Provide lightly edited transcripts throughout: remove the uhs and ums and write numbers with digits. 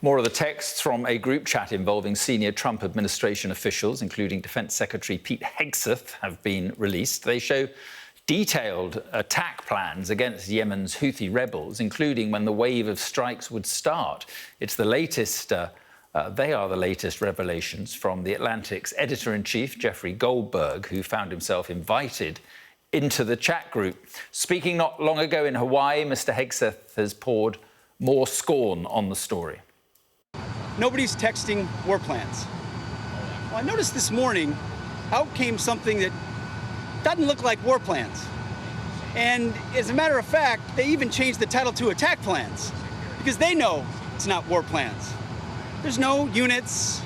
More of the texts from a group chat involving senior Trump administration officials, including Defense Secretary Pete Hegseth, have been released. They show detailed attack plans against Yemen's Houthi rebels, including when the wave of strikes would start. It's the latest. They are the latest revelations from The Atlantic's editor-in-chief, Jeffrey Goldberg, who found himself invited into the chat group. Speaking not long ago in Hawaii, Mr. Hegseth has poured more scorn on the story. Nobody's texting war plans. Well, I noticed this morning out came something that doesn't look like war plans. And as a matter of fact, they even changed the title to attack plans because they know it's not war plans. There's no units,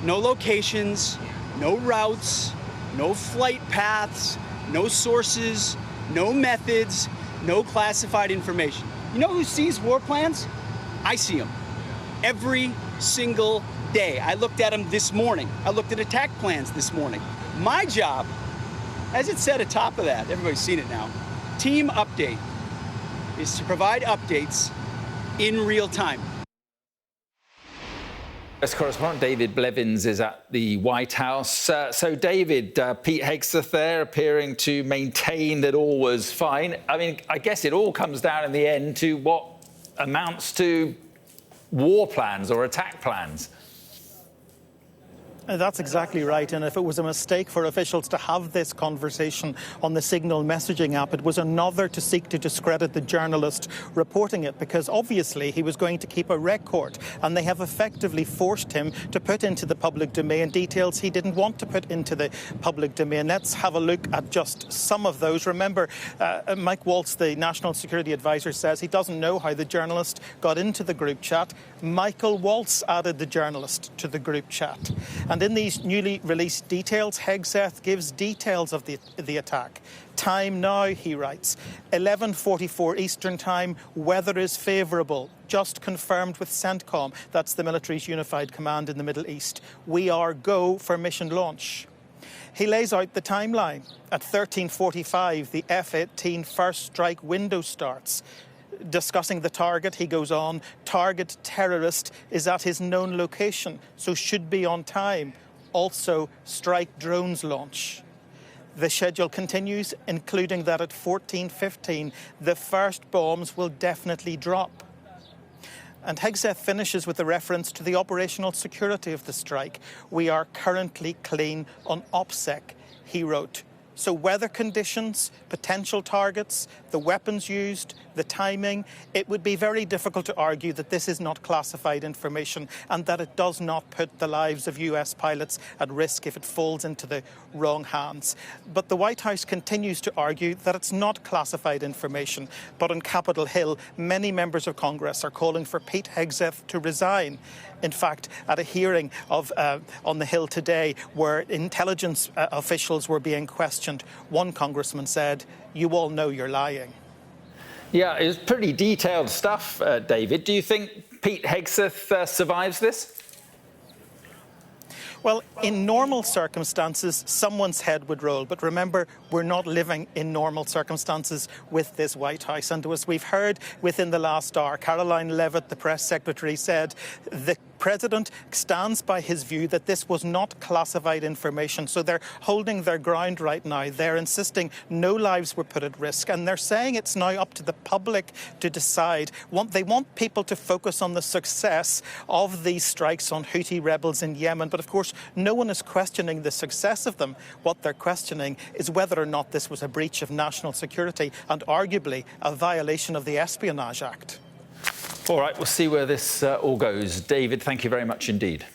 no locations, no routes, no flight paths, no sources, no methods, no classified information. You know who sees war plans? I see them every single day. I looked at them this morning. I looked at attack plans this morning. My job, as it said atop of that, everybody's seen it now, team update, is to provide updates in real time. US correspondent David Blevins is at the White House. So, David, Pete Hegseth there appearing to maintain that all was fine. I mean, I guess it all comes down in the end to what amounts to war plans or attack plans. That's exactly right. And if it was a mistake for officials to have this conversation on the Signal messaging app, it was another to seek to discredit the journalist reporting it, because obviously he was going to keep a record, and they have effectively forced him to put into the public domain details he didn't want to put into the public domain. Let's have a look at just some of those. Remember, Mike Waltz, the National Security Advisor, says he doesn't know how the journalist got into the group chat. Michael Waltz added the journalist to the group chat. And in these newly released details, Hegseth gives details of the attack. Time now, he writes, 11:44 Eastern Time, weather is favourable, just confirmed with CENTCOM, that's the military's unified command in the Middle East. We are go for mission launch. He lays out the timeline. At 13:45, the F-18 first strike window starts. Discussing the target, he goes on, target terrorist is at his known location, so should be on time. Also, strike drones launch. The schedule continues, including that at 14:15, the first bombs will definitely drop. And Hegseth finishes with a reference to the operational security of the strike. We are currently clean on OPSEC, he wrote. So weather conditions, potential targets, the weapons used, the timing, it would be very difficult to argue that this is not classified information and that it does not put the lives of US pilots at risk if it falls into the wrong hands. But the White House continues to argue that it's not classified information. But on Capitol Hill, many members of Congress are calling for Pete Hegseth to resign. In fact, at a hearing on the Hill today where intelligence officials were being questioned, one congressman said, "You all know you're lying." Yeah, it's pretty detailed stuff, David. Do you think Pete Hegseth survives this? Well, in normal circumstances, someone's head would roll. But remember, we're not living in normal circumstances with this White House. And as we've heard within the last hour, Caroline Leavitt, the press secretary, said the president stands by his view that this was not classified information. So they're holding their ground right now. They're insisting no lives were put at risk. And they're saying it's now up to the public to decide. They want people to focus on the success of these strikes on Houthi rebels in Yemen. But of course, no one is questioning the success of them. What they're questioning is whether or not this was a breach of national security and arguably a violation of the Espionage Act. All right, we'll see where this all goes. David, thank you very much indeed.